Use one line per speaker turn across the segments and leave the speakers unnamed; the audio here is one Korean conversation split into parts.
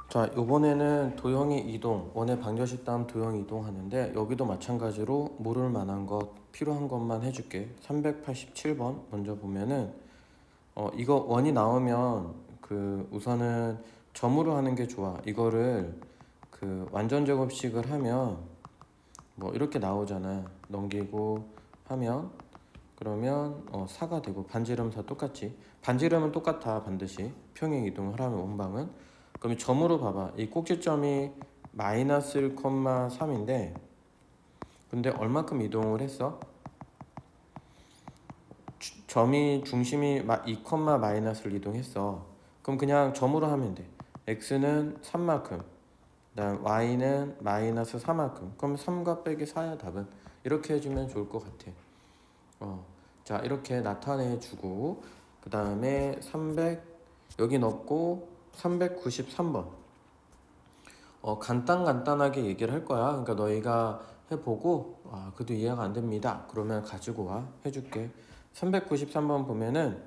자, 이번에는 도형의 이동, 원의 방정식 다음 도형 이동하는데 여기도 마찬가지로 모를 만한 것, 필요한 것만 해줄게. 387번 먼저 보면은 이거 원이 나오면 우선은 점으로 하는 게 좋아. 이거를 완전 제곱식을 하면 뭐 이렇게 나오잖아. 넘기고 하면 그러면 4가 되고 반지름 다 똑같지. 반지름은 똑같아 반드시. 평행 이동을 하면 원방은. 그럼 점으로 봐봐. 이 꼭지점이 마이너스 1,3인데 근데 얼마큼 이동을 했어? 점이 중심이 2, 마이너스를 이동했어. 그럼 그냥 점으로 하면 돼. x는 3만큼, 그다음 y는 마이너스 4만큼. 그럼 3과 빼기 4야 답은. 이렇게 해주면 좋을 것 같아. 자, 이렇게 나타내주고 그 다음에 300 여기 넣고 393번 간단하게 얘기를 할 거야. 그러니까 너희가 해보고 그래도 이해가 안 됩니다 그러면 가지고 와. 해줄게. 393번 보면은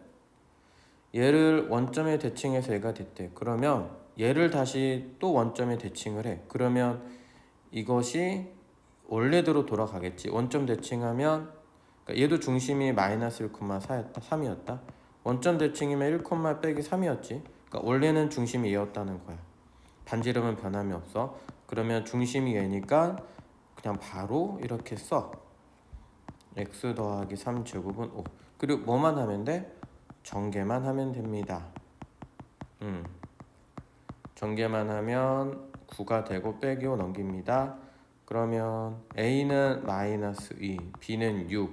얘를 원점에 대칭해서 얘가 됐대. 그러면 얘를 다시 또 원점에 대칭을 해. 그러면 이것이 원래대로 돌아가겠지. 원점 대칭하면 그러니까 얘도 중심이 마이너스 1,3이었다. 원점 대칭이면 1, 빼기 3이었지. 그러니까 원래는 중심이 얘였다는 거야. 반지름은 변함이 없어. 그러면 중심이 얘니까 그냥 바로 이렇게 써. x 더하기 3제곱은 5. 그리고 뭐만 하면 돼? 전개만 하면 됩니다. 전개만 하면 9가 되고 빼기 5 넘깁니다. 그러면 A는 마이너스 2, B는 6,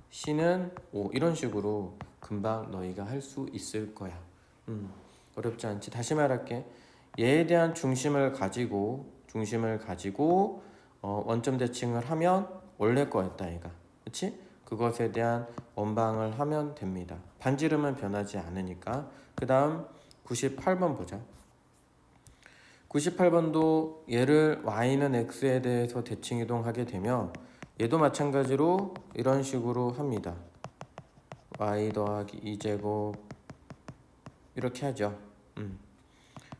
C는 5 이런 식으로 금방 너희가 할 수 있을 거야. 어렵지 않지? 다시 말할게. 얘에 대한 중심을 가지고 원점 대칭을 하면 원래 거였다 얘가. 그치? 그것에 대한 원방을 하면 됩니다. 반지름은 변하지 않으니까. 그 다음 98번 보자. 98번도 얘를 y는 x에 대해서 대칭 이동하게 되면 얘도 마찬가지로 이런 식으로 합니다. y 더하기 2제곱 이렇게 하죠.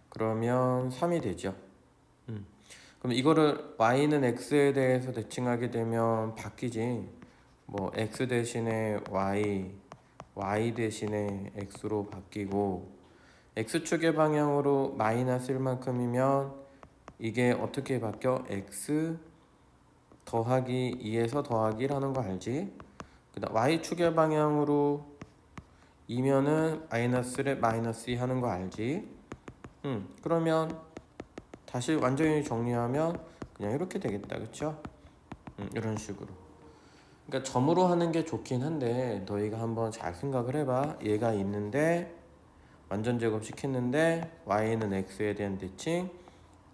그러면 3이 되죠. 그럼 이거를 y는 x에 대해서 대칭하게 되면 바뀌지. 뭐 x 대신에 y 대신에 x로 바뀌고 x축의 방향으로 마이너스 1만큼이면 이게 어떻게 바뀌어? x 더하기 2에서 더하기 1 하는 거 알지? 그 다음 y축의 방향으로 2면은 마이너스에 마이너스 2 하는 거 알지? 그러면 다시 완전히 정리하면 그냥 이렇게 되겠다. 그쵸? 이런 식으로. 그러니까 점으로 하는 게 좋긴 한데 너희가 한번 잘 생각을 해봐. 얘가 있는데 완전 제곱시켰는데 y는 x에 대한 대칭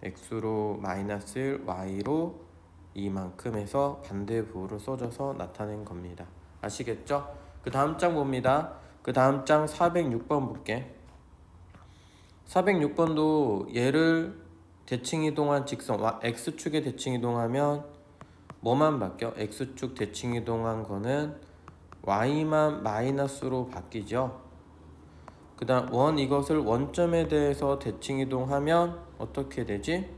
x로 마이너스 1, y로 이만큼 해서 반대부호를 써줘서 나타낸 겁니다. 아시겠죠? 그 다음 장 봅니다. 그 다음 장 406번 볼게. 406번도 얘를 대칭 이동한 직선 x축에 대칭 이동하면 뭐만 바뀌어? x축 대칭 이동한 거는 y만 마이너스로 바뀌죠. 그 다음 이것을 원점에 대해서 대칭 이동하면 어떻게 되지?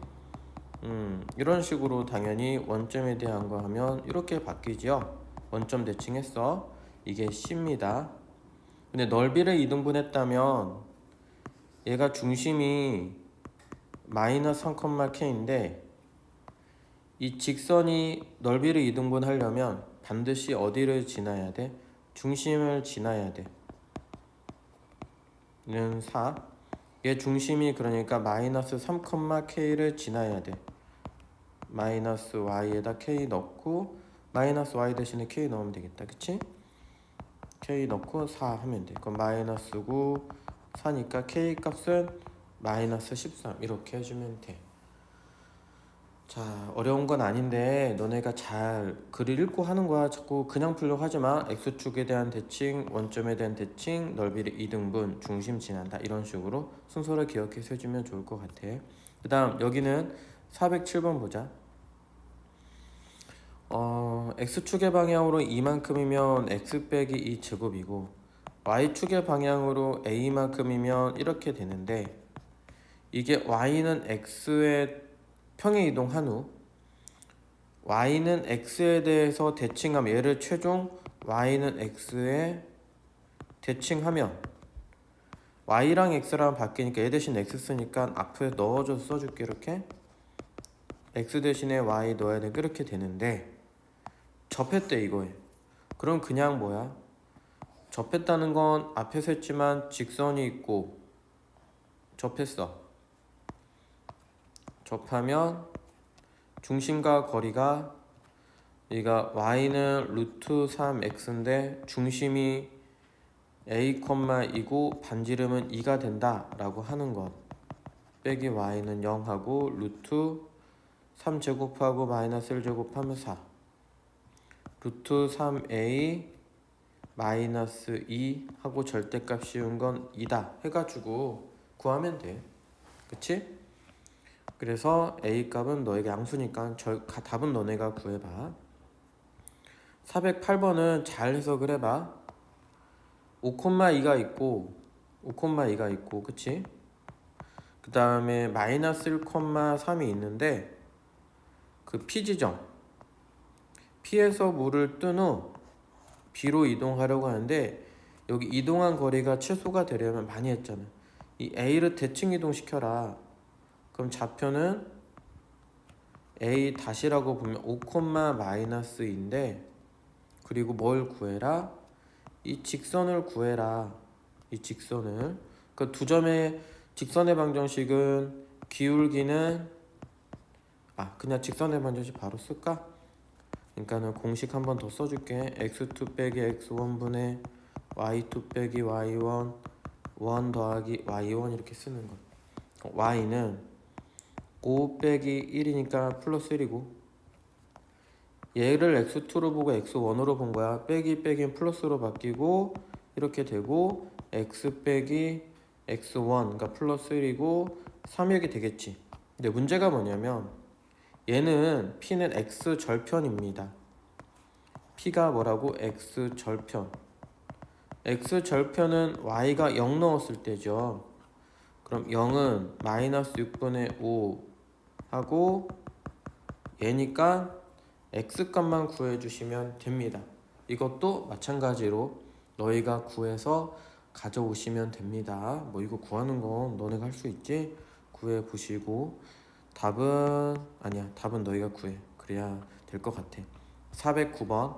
이런 식으로 당연히 원점에 대한 거 하면 이렇게 바뀌죠. 원점 대칭했어. 이게 C입니다. 근데 넓이를 이등분했다면 얘가 중심이 마이너스 3,K인데 이 직선이 넓이를 이등분하려면 반드시 어디를 지나야 돼? 중심을 지나야 돼. 는 4. 얘 중심이 그러니까 마이너스 3,K를 지나야 돼. 마이너스 y에다 K 넣고 마이너스 y 대신에 K 넣으면 되겠다. 그치? K 넣고 4 하면 돼. 그럼 마이너스 9, 4니까 K 값은 마이너스 13 이렇게 해주면 돼. 자, 어려운 건 아닌데 너네가 잘 글을 읽고 하는 거야. 자꾸 그냥 풀려고 하지마. x축에 대한 대칭, 원점에 대한 대칭, 넓이를 2등분, 중심 지난다 이런 식으로 순서를 기억해서 해주면 좋을 것 같아. 그 다음 여기는 407번 보자. x축의 방향으로 이만큼이면 x 빼기 2 제곱이고 y축의 방향으로 a만큼이면 이렇게 되는데 이게 y는 x의 평행 이동한 후 y는 x에 대해서 대칭하면 얘를 최종 y는 x에 대칭하면 y랑 x랑 바뀌니까 얘 대신 x 쓰니까 앞에 넣어줘서 써줄게. 이렇게 x 대신에 y 넣어야 되니까 이렇게 되는데 접했대 이거에. 그럼 그냥 뭐야? 접했다는 건 앞에서 했지만 직선이 있고 접했어. 접하면 중심과 거리가 여기가 y는 루트 3x인데 중심이 a, 2고 반지름은 2가 된다 라고 하는 것. 빼기 y는 0하고 루트 3제곱하고 마이너스 1제곱하면 4 루트 3a 마이너스 2 하고 절대값 씌운 건 2다 해가지고 구하면 돼. 그치? 그래서 a 값은 너에게 양수니까 답은 너네가 구해봐. 408번은 잘 해석을 해봐. 5,2가 있고 5,2가 있고 그치? 그 다음에 마이너스 1,3이 있는데 그 P지점 P에서 물을 뜬 후 B로 이동하려고 하는데 여기 이동한 거리가 최소가 되려면 많이 했잖아. 이 A를 대칭 이동시켜라. 그럼 좌표는 A 다시라고 보면 5, 마이너스인데 그리고 뭘 구해라? 이 직선을 구해라. 이 직선을. 그 두 점의 직선의 방정식은 기울기는 그냥 직선의 방정식 바로 쓸까? 그러니까는 공식 한 번 더 써줄게. x2 빼기 x1분의 y2 빼기 y1 1 더하기 y1 이렇게 쓰는 거. y는 5 빼기 1이니까 플러스 1이고 얘를 x2로 보고 x1으로 본 거야. 빼기 빼기는 플러스로 바뀌고 이렇게 되고 x 빼기 x1 그러니까 플러스 1이고 3 이렇게 되겠지. 근데 문제가 뭐냐면 얘는 P는 X절편입니다. P가 뭐라고? X절편. X절편은 Y가 0 넣었을 때죠. 그럼 0은 마이너스 6분의 5 하고 얘니까 X값만 구해주시면 됩니다. 이것도 마찬가지로 너희가 구해서 가져오시면 됩니다. 뭐 이거 구하는 건 너네가 할 수 있지? 구해보시고 답은 아니야. 답은 너희가 구해. 그래야 될 것 같아. 409번.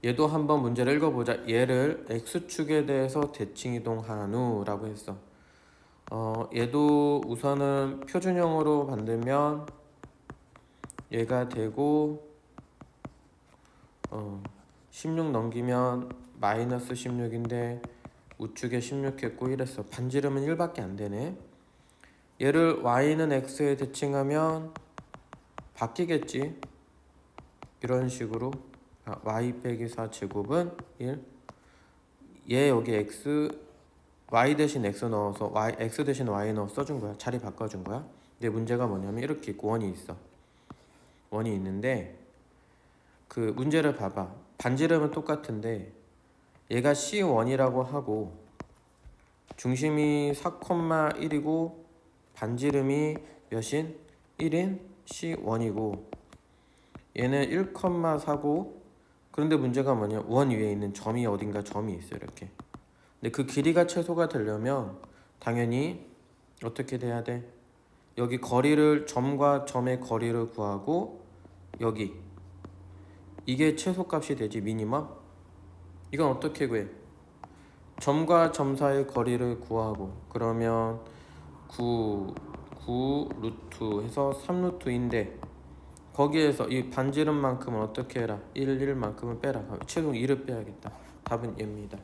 얘도 한번 문제를 읽어보자. 얘를 x축에 대해서 대칭 이동한 후라고 했어. 얘도 우선은 표준형으로 만들면 얘가 되고 16 넘기면 마이너스 16인데 우측에 16 했고 이랬어. 반지름은 1밖에 안 되네. 얘를 y는 x에 대칭하면 바뀌겠지. 이런 식으로 y 빼기 4 제곱은 1. 얘 여기 x y 대신 x 넣어서 x 대신 y 넣어 써준 거야. 자리 바꿔준 거야. 근데 문제가 뭐냐면 이렇게 있고 원이 있어. 원이 있는데 그 문제를 봐봐. 반지름은 똑같은데 얘가 C1이라고 하고 중심이 4,1이고 반지름이 몇인? 1인 C1이고 얘는 1,4고 그런데 문제가 뭐냐? 원 위에 있는 점이 어딘가 점이 있어요. 이렇게. 근데 그 길이가 최소가 되려면 당연히 어떻게 돼야 돼? 여기 거리를 점과 점의 거리를 구하고 여기 이게 최소값이 되지. 미니멈. 이건 어떻게 구해? 점과 점 사이의 거리를 구하고 그러면 9 루트 해서 3루트인데 거기에서 이 반지름만큼은 어떻게 해라? 1만큼은 빼라. 최소 2를 빼야겠다. 답은 얘입니다.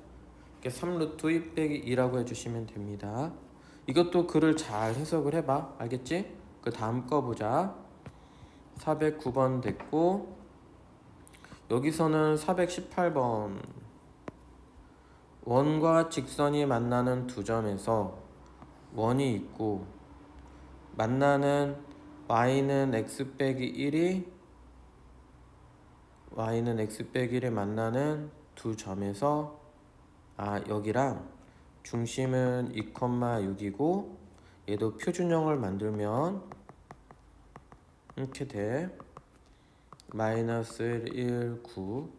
3루트 2 빼기 2라고 해주시면 됩니다. 이것도 글을 잘 해석을 해봐. 알겠지? 그 다음 거 보자. 409번 됐고 여기서는 418번 원과 직선이 만나는 두 점에서 원이 있고 만나는 y는 x 빼기 1이 y는 x 빼기 1을 만나는 두 점에서 여기랑 중심은 2,6이고 얘도 표준형을 만들면 이렇게 돼. 마이너스 1, 9.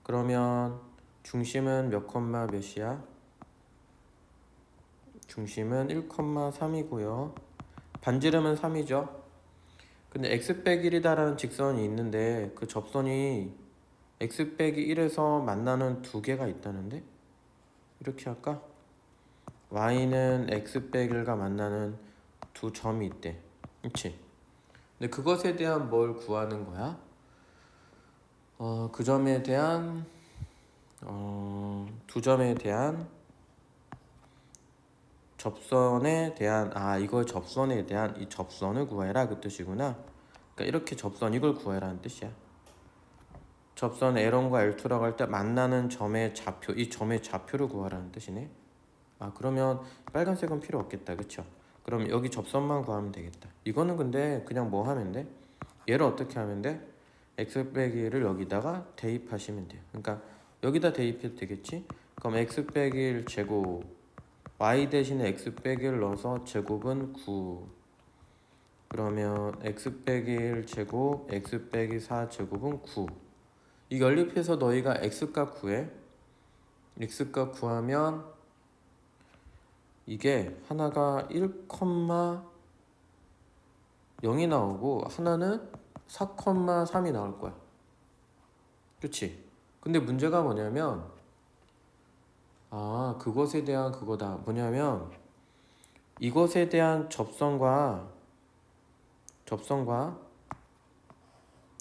그러면 중심은 몇 콤마 몇이야? 중심은 1,3이고요. 반지름은 3이죠. 근데 x 빼기 1이다라는 직선이 있는데 그 접선이 x 빼기 1에서 만나는 두 개가 있다는데? 이렇게 할까? y는 x 빼기 1과 만나는 두 점이 있대. 그치? 근데 그것에 대한 뭘 구하는 거야? 그 점에 대한 두 점에 대한 접선에 대한 이걸 접선에 대한 이 접선을 구해라 그 뜻이구나. 그러니까 이렇게 접선 이걸 구해라는 뜻이야. 접선 L1과 L2라고 할 때 만나는 점의 좌표, 이 점의 좌표를 구하라는 뜻이네. 그러면 빨간색은 필요 없겠다, 그쵸? 그럼 여기 접선만 구하면 되겠다. 이거는 근데 그냥 뭐 하면 돼? 얘를 어떻게 하면 돼? x 빼기 1을 여기다가 대입하시면 돼요. 그러니까 여기다 대입해도 되겠지? 그럼 x 빼기 1 제곱 y 대신에 x 빼기 1 넣어서 제곱은 9. 그러면 x 빼기 1 제곱 x 빼기 4 제곱은 9. 이 연립해서 너희가 x값 구해. x값 구하면 이게 하나가 1,0이 나오고 하나는 4,3이 나올 거야. 그치? 근데 문제가 뭐냐면 그것에 대한 그거다. 뭐냐면 이것에 대한 접선과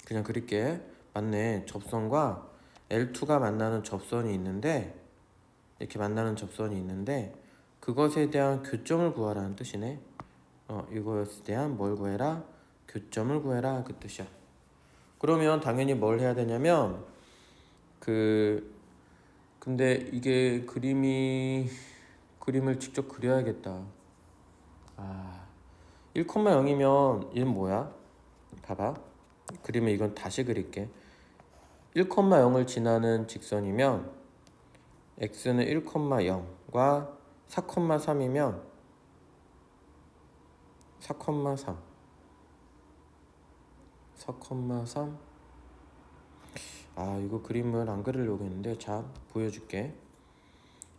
그냥 그릴게. 맞네. 접선과 L2가 만나는 접선이 있는데 이렇게 만나는 접선이 있는데 그것에 대한 교점을 구하라는 뜻이네. 이것에 대한 뭘 구해라? 교점을 구해라 그 뜻이야. 그러면 당연히 뭘 해야 되냐면 근데 이게 그림을 직접 그려야겠다. 1,0이면 얘는 뭐야? 봐봐. 그림을 이건 다시 그릴게. 1,0을 지나는 직선이면 x는 1,0과 4,3이면 4,3 이거 그림을 안 그리려고 했는데 자 보여줄게.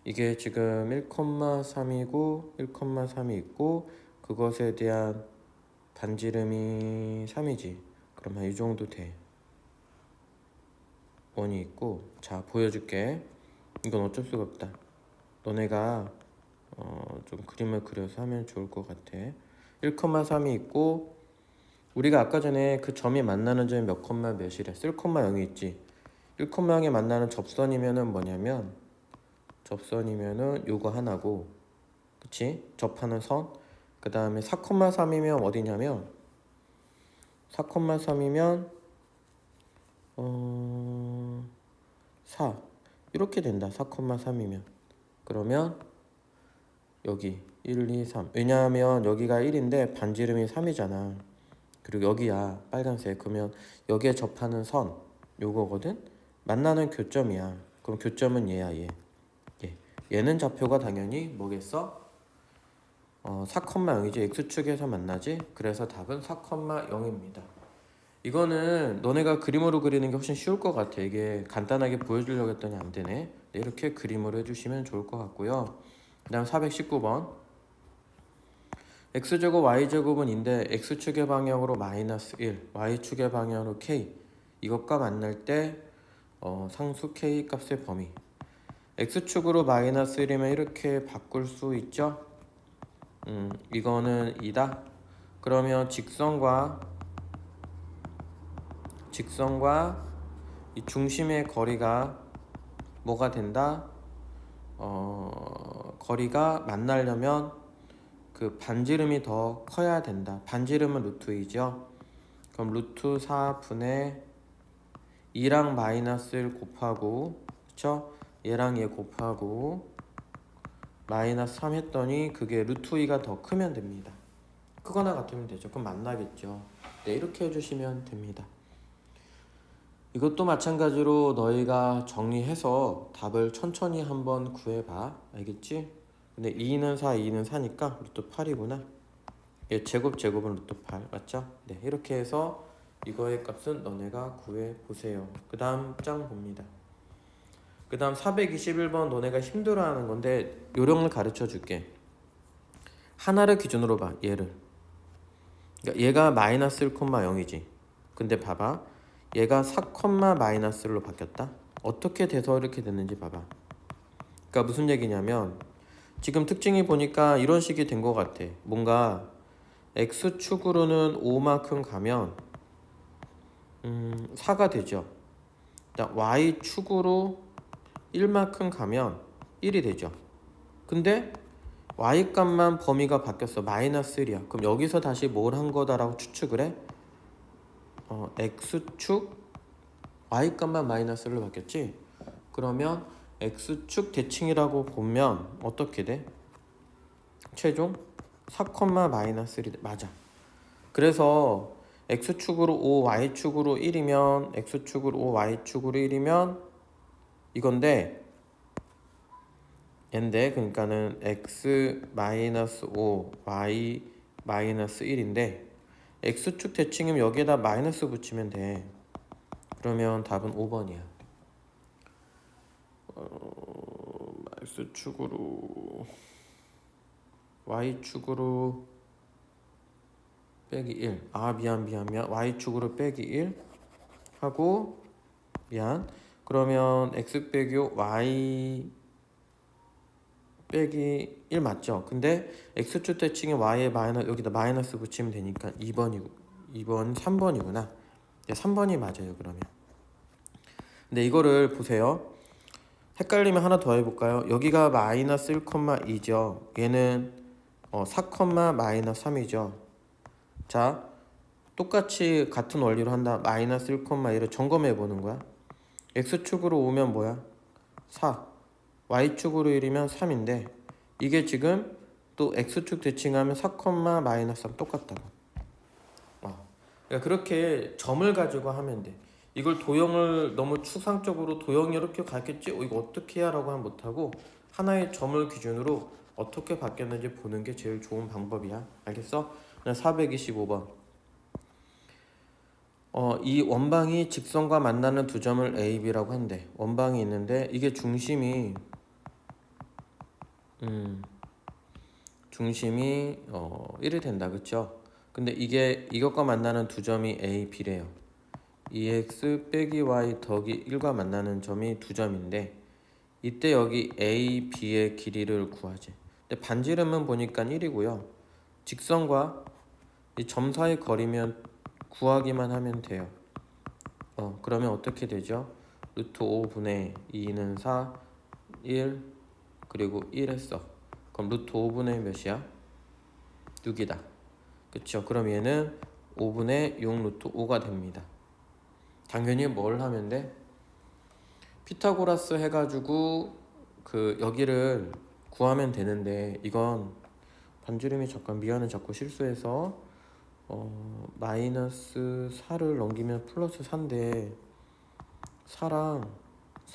이게 지금 1,3이고 1,3이 있고 그것에 대한 반지름이 3이지. 그럼 한 이 정도 돼. 원이 있고 자 보여줄게. 이건 어쩔 수가 없다. 너네가 좀 그림을 그려서 하면 좋을 것 같아. 1,3이 있고 우리가 아까 전에 그 점이 만나는 점이 몇 콤마 몇이래? 1,0이 있지. 1,0에 만나는 접선이면은 뭐냐면 접선이면은 요거 하나고 그치? 접하는 선. 그 다음에 4,3이면 어디냐면 4,3이면 4 이렇게 된다. 4,3이면 그러면 여기 1, 2, 3 왜냐하면 여기가 1인데 반지름이 3이잖아. 그리고 여기야 빨간색. 그러면 여기에 접하는 선 요거거든. 만나는 교점이야. 그럼 교점은 얘야. 얘는 좌표가 당연히 뭐겠어? 4,0이지. x축에서 만나지. 그래서 답은 4,0입니다. 이거는 너네가 그림으로 그리는 게 훨씬 쉬울 것 같아. 이게 간단하게 보여주려고 했더니 안 되네. 이렇게 그림으로 해주시면 좋을 것 같고요. 그 다음 419번 x제곱 y제곱은 인데 x축의 방향으로 마이너스 1 y축의 방향으로 k 이것과 만날 때 상수 k 값의 범위 x축으로 마이너스 1이면 이렇게 바꿀 수 있죠. 이거는 2다. 그러면 직선과 이 중심의 거리가 뭐가 된다? 거리가 만나려면 그 반지름이 더 커야 된다. 반지름은 루트 2죠. 그럼 루트 4분의 2랑 마이너스 1 곱하고 그쵸? 얘랑 얘 곱하고 마이너스 3 했더니 그게 루트 2가 더 크면 됩니다. 크거나 같으면 되죠. 그럼 만나겠죠. 네, 이렇게 해주시면 됩니다. 이것도 마찬가지로 너희가 정리해서 답을 천천히 한번 구해봐. 알겠지? 근데 2는 4, 2는 4니까 루트 8이구나. 얘 제곱은 루트 8 맞죠? 네, 이렇게 해서 이거의 값은 너네가 구해보세요. 그 다음 장 봅니다. 그 다음 421번 너네가 힘들어하는 건데 요령을 가르쳐 줄게. 하나를 기준으로 봐. 얘를. 그러니까 얘가 마이너스 1,0이지. 근데 봐봐. 얘가 4, 마이너스로 바뀌었다. 어떻게 돼서 이렇게 됐는지 봐봐. 그러니까 무슨 얘기냐면 지금 특징이 보니까 이런 식이 된 것 같아. 뭔가 x축으로는 5만큼 가면 4가 되죠. y축으로 1만큼 가면 1이 되죠. 근데 y값만 범위가 바뀌었어. 마이너스 1이야. 그럼 여기서 다시 뭘 한 거다라고 추측을 해? x축 y값만 마이너스 1로 바뀌었지? 그러면 x축 대칭이라고 보면 어떻게 돼? 최종 4, 마이너스 1이 돼. 맞아. 그래서 x축으로 5, y축으로 1이면 x축으로 5, y축으로 1이면 이건데 얘인데 그러니까는 x 마이너스 5, y 마이너스 1인데 x축 대칭이면 여기에다 마이너스 붙이면 돼. 그러면 답은 5번이야. x축으로 y축으로 빼기 1. 아 미안. y축으로 빼기 1 하고 미안. 그러면 x 빼기 5 y 빼기 1 맞죠? 근데 x축 대칭에 y에 마이너스 여기다 마이너스 붙이면 되니까 2번 3번이구나. 네, 3번이 맞아요. 그러면. 근데 이거를 보세요. 헷갈리면 하나 더 해볼까요? 여기가 마이너스 1,2죠. 얘는 4, 마이너스 3이죠. 자, 똑같이 같은 원리로 한다. 마이너스 1,1을 점검해 보는 거야. x축으로 오면 뭐야? 4. y축으로 1이면 3인데 이게 지금 또 x축 대칭하면 4, 마이너스 3 똑같다고. 그러니까 그렇게 점을 가지고 하면 돼. 이걸 도형을 너무 추상적으로 도형이 이렇게 갔겠지? 이거 어떻게 해야? 라고 하면 못하고 하나의 점을 기준으로 어떻게 바뀌었는지 보는 게 제일 좋은 방법이야. 알겠어? 425번. 이 원방이 직선과 만나는 두 점을 A, B라고 한대. 원방이 있는데 이게 중심이 1이 된다. 그쵸? 근데 이게 이것과 만나는 두 점이 A, B래요. 2x 빼기 y 더하기 1과 만나는 점이 두 점인데 이때 여기 A, B의 길이를 구하지. 근데 반지름은 보니까 1이고요. 직선과 이 점 사이 거리면 구하기만 하면 돼요. 그러면 어떻게 되죠? 루트 5분의 2는 4, 1, 그리고 1 했어. 그럼 루트 5분의 몇이야? 6이다. 그쵸? 그럼 얘는 5분의 6 루트 5가 됩니다. 당연히 뭘 하면 돼? 피타고라스 해가지고 그 여기를 구하면 되는데 이건 반지름이 잠깐 미안해 자꾸 실수해서 마이너스 4를 넘기면 플러스 4인데 4랑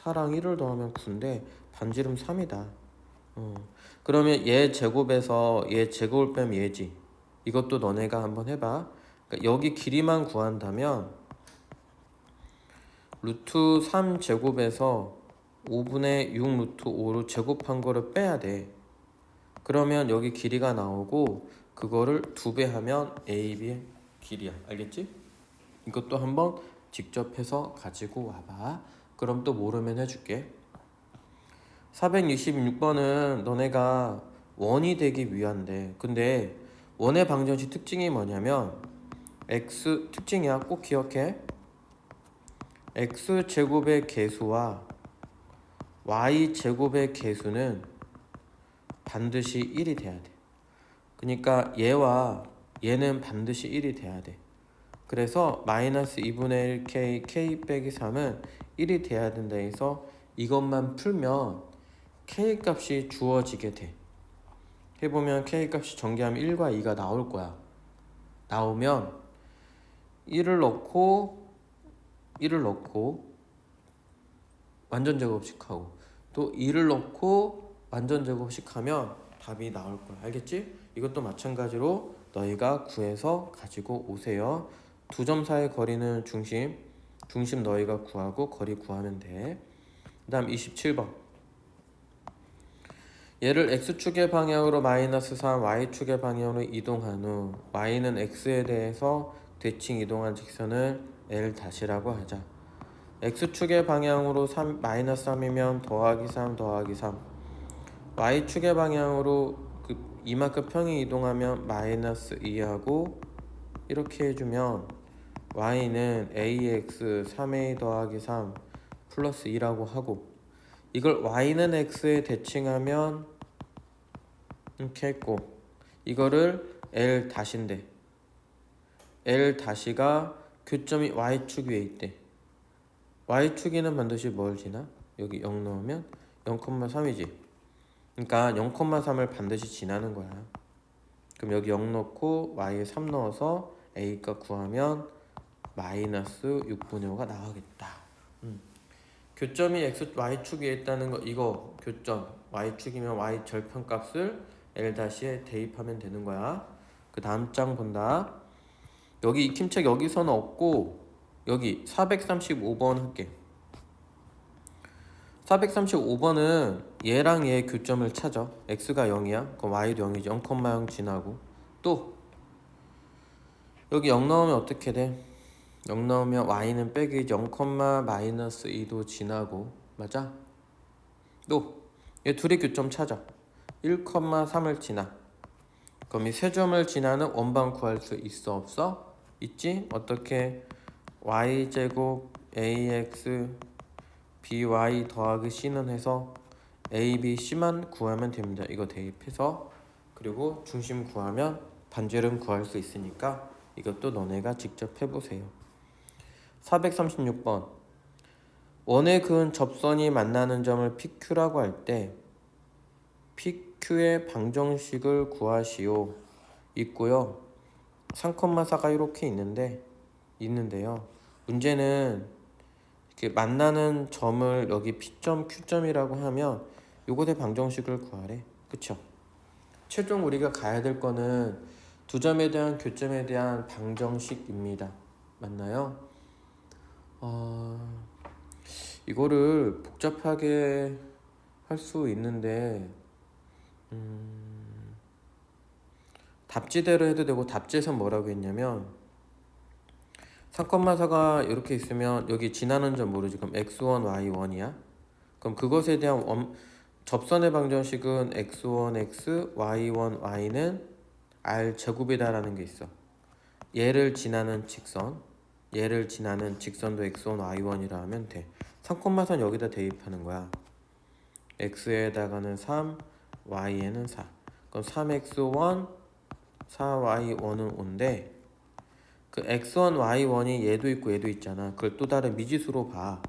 1을 더하면 9인데 반지름 3이다. 그러면 얘 제곱에서 얘 제곱을 빼면 얘지. 이것도 너네가 한번 해봐. 그러니까 여기 길이만 구한다면 루트 3 제곱에서 5분의 6 루트 5로 제곱한 거를 빼야 돼. 그러면 여기 길이가 나오고 그거를 2배 하면 AB의 길이야. 알겠지? 이것도 한번 직접 해서 가지고 와봐. 그럼 또 모르면 해줄게. 466번은 너네가 원이 되기 위한데 근데 원의 방정식 특징이 뭐냐면 x 특징이야. 꼭 기억해. x제곱의 개수와 y제곱의 개수는 반드시 1이 돼야 돼. 그러니까 얘와 얘는 반드시 1이 돼야 돼. 그래서 마이너스 2분의 1 k 빼기 3은 1이 돼야 된다 해서 이것만 풀면 k 값이 주어지게 돼. 해보면 k 값이 전개하면 1과 2가 나올 거야. 나오면 1을 넣고 완전 제곱식하고 또 2를 넣고 완전 제곱식하면 답이 나올 거야. 알겠지? 이것도 마찬가지로 너희가 구해서 가지고 오세요. 두 점 사이의 거리는 중심 너희가 구하고 거리 구하면 돼. 그 다음 27번. 얘를 x축의 방향으로 마이너스 3, y축의 방향으로 이동한 후 y는 x에 대해서 대칭 이동한 직선을 L-라고 하자. x축의 방향으로 마이너스 3이면 더하기 3 더하기 3, y축의 방향으로 이만큼 평이 이동하면 마이너스 2하고 이렇게 해주면 y는 ax 3a 더하기 3 플러스 2라고 하고, 이걸 y는 x에 대칭하면 이렇게 했고, 이거를 L-인데 L-가 교점이 y축 위에 있대. y축에는 반드시 뭘 지나? 여기 0 넣으면 0,3이지. 그러니까 0,3을 반드시 지나는 거야. 그럼 여기 0 넣고 y에 3 넣어서 a값 구하면 마이너스 6분의 5가 나오겠다. 교점이 y축 위에 있다는 거, 이거 교점 y축이면 y 절편값을 L-에 대입하면 되는 거야. 그 다음 장 본다. 여기 익힘책 여기서는 없고 여기 435번 할게. 435번은 얘랑 얘 교점을 찾아. x가 0이야. 그럼 y도 0이지. 0,0 지나고 또 여기 0 넣으면 어떻게 돼? 0 넣으면 y는 빼기 0, 마이너스 2도 지나고, 맞아? 또 얘 둘이 교점 찾아. 1,3을 지나. 그럼 이 세 점을 지나는 원방 구할 수 있어 없어? 있지? 어떻게? y제곱 ax by 더하기 c는 해서 a, b, c만 구하면 됩니다. 이거 대입해서, 그리고 중심 구하면 반지름 구할 수 있으니까 이것도 너네가 직접 해보세요. 436번. 원에 그은 접선이 만나는 점을 PQ라고 할 때 PQ의 방정식을 구하시오 있고요. 3,4가 이렇게 있는데요. 문제는 이렇게 만나는 점을 여기 P점, Q점이라고 하면 요것의 방정식을 구하래. 그쵸? 최종 우리가 가야 될 거는 두 점에 대한 교점에 대한 방정식입니다. 맞나요? 이거를 복잡하게 할 수 있는데 답지대로 해도 되고, 답지에선 뭐라고 했냐면 3,4가 이렇게 있으면 여기 지나는 점 모르지. 그럼 x1, y1이야. 그럼 그것에 대한 접선의 방정식은 x1x, y1, y는 r제곱이다라는 게 있어. 얘를 지나는 직선도 x1, y1이라 하면 돼. 3,4는 여기다 대입하는 거야. x에다가는 3, y에는 4. 그럼 3x1, 4y1은 5인데 그 x1, y1이 얘도 있고 얘도 있잖아. 그걸 또 다른 미지수로 봐.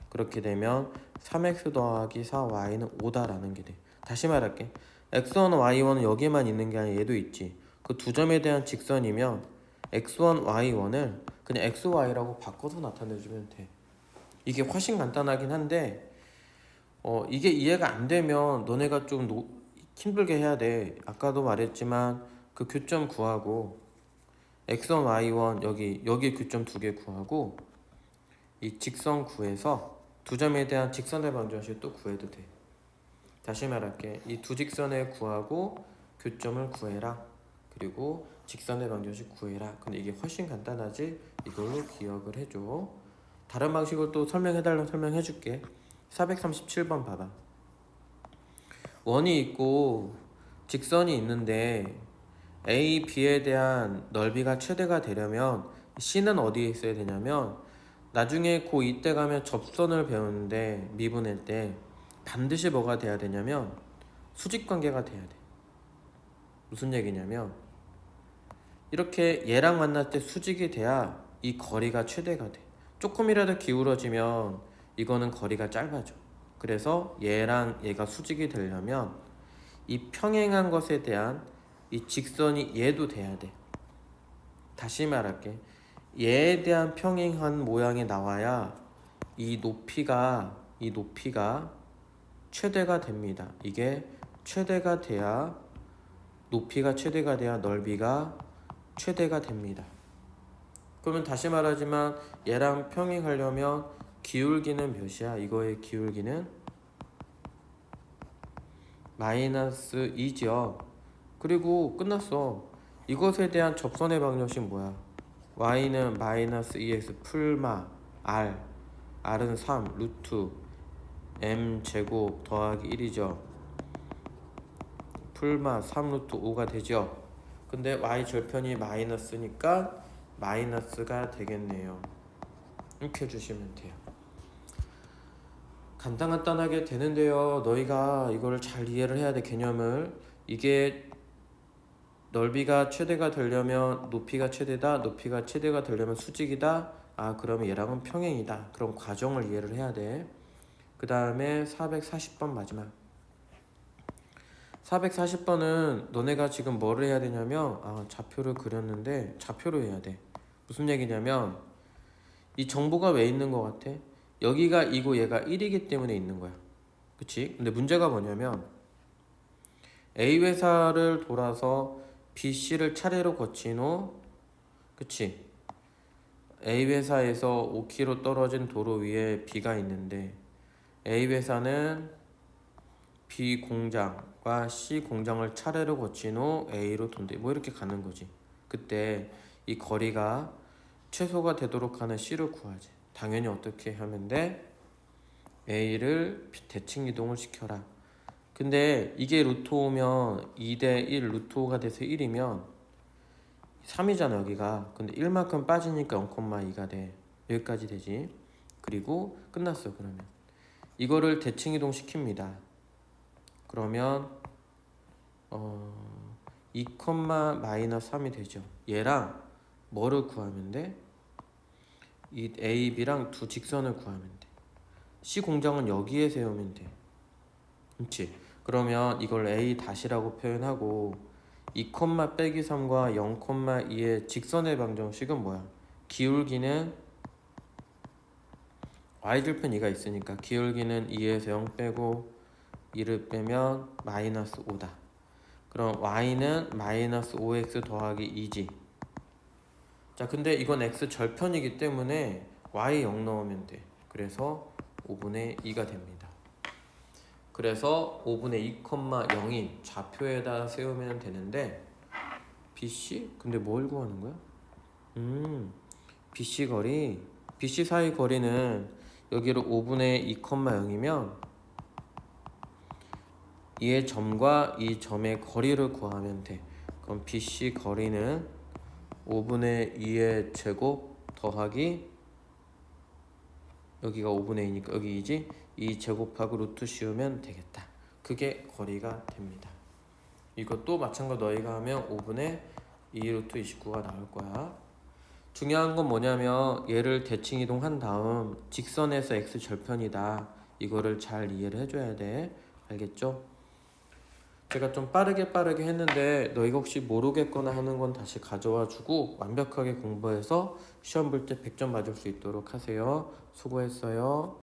그렇게 되면 3x 더하기 4y는 5다라는 게 돼. 다시 말할게. x1, y1은 여기만 있는 게 아니라 얘도 있지. 그 두 점에 대한 직선이면 x1, y1을 그냥 x, y라고 바꿔서 나타내주면 돼. 이게 훨씬 간단하긴 한데 이게 이해가 안 되면 너네가 좀 힘들게 해야 돼. 아까도 말했지만 그 교점 구하고 x1, y1 여기 교점 두 개 구하고 이 직선 구해서 두 점에 대한 직선의 방정식 또 구해도 돼. 다시 말할게. 이 두 직선을 구하고 교점을 구해라. 그리고 직선의 방정식 구해라. 근데 이게 훨씬 간단하지? 이걸로 기억을 해줘. 다른 방식으로 또 설명해달라면 설명해줄게. 437번 봐봐. 원이 있고 직선이 있는데 A, B에 대한 넓이가 최대가 되려면 C는 어디에 있어야 되냐면, 나중에 고2 때 가면 접선을 배우는데 미분할 때 반드시 뭐가 돼야 되냐면 수직관계가 돼야 돼. 무슨 얘기냐면 이렇게 얘랑 만날 때 수직이 돼야 이 거리가 최대가 돼. 조금이라도 기울어지면 이거는 거리가 짧아져. 그래서 얘랑 얘가 수직이 되려면 이 평행한 것에 대한 이 직선이 얘도 돼야 돼. 다시 말할게. 얘에 대한 평행한 모양이 나와야 이 높이가 최대가 됩니다. 이게 최대가 돼야 높이가 최대가 돼야 넓이가 최대가 됩니다. 그러면 다시 말하지만 얘랑 평행하려면 기울기는 몇이야? 이거의 기울기는 마이너스 2죠. 그리고 끝났어. 이것에 대한 접선의 방정식 뭐야? y는 마이너스 2x 풀마 r, r은 3 루트 m 제곱 더하기 1이죠. 풀마 3 루트 5가 되죠. 근데 y 절편이 마이너스니까 마이너스가 되겠네요. 이렇게 해주시면 돼요. 간단하게 되는데요. 너희가 이걸 잘 이해를 해야 돼. 개념을. 이게 넓이가 최대가 되려면 높이가 최대다, 높이가 최대가 되려면 수직이다. 아, 그러면 얘랑은 평행이다. 그럼 과정을 이해를 해야 돼. 그 다음에 440번 마지막. 440번은 너네가 지금 뭐를 해야 되냐면 좌표를 그렸는데 좌표로 해야 돼. 무슨 얘기냐면 이 정보가 왜 있는 것 같아? 여기가 2고 얘가 1이기 때문에 있는 거야. 그치? 근데 문제가 뭐냐면 A 회사를 돌아서 B, C를 차례로 거친 후, 그치? A 회사에서 5km 떨어진 도로 위에 B가 있는데 A 회사는 B 공장과 C 공장을 차례로 거친 후 A로 돈대. 뭐 이렇게 가는 거지. 그때 이 거리가 최소가 되도록 하는 C를 구하지. 당연히 어떻게 하면 돼? A를 대칭 이동을 시켜라. 근데 이게 루트 5면 2대 1 루트 5가 돼서 1이면 3이잖아 여기가. 근데 1만큼 빠지니까 0,2가 돼. 여기까지 되지. 그리고 끝났어. 그러면 이거를 대칭 이동 시킵니다. 그러면 2, 마이너스 3이 되죠. 얘랑 뭐를 구하면 돼? 이 A, B랑 두 직선을 구하면 돼. C 공장은 여기에 세우면 돼. 그렇지? 그러면 이걸 A 다시라고 표현하고 2, 빼기 3과 0,2의 직선의 방정식은 뭐야? 기울기는 y절편 2가 있으니까 기울기는 2에서 0 빼고 2를 빼면 마이너스 5다. 그럼 y는 마이너스 5x 더하기 2지. 자, 근데 이건 x 절편이기 때문에 y 0 넣으면 돼. 그래서 5분의 2가 됩니다. 그래서 5분의 2,0인 좌표에다 세우면 되는데 BC? 근데 뭘 구하는 거야? BC 거리, BC 사이 거리는 여기로 5분의 2,0이면 이의 점과 이 점의 거리를 구하면 돼. 그럼 BC 거리는 5분의 2의 제곱 더하기 여기가 5분의 2니까 여기 2지? 2 제곱하고 루트 씌우면 되겠다. 그게 거리가 됩니다. 이것도 마찬가지로 너희가 하면 5분의 2 루트 29가 나올 거야. 중요한 건 뭐냐면 얘를 대칭 이동한 다음 직선에서 x 절편이다. 이거를 잘 이해를 해줘야 돼. 알겠죠? 제가 좀 빠르게 했는데 너희가 혹시 모르겠거나 하는 건 다시 가져와 주고 완벽하게 공부해서 시험 볼 때 100점 맞을 수 있도록 하세요. 수고했어요.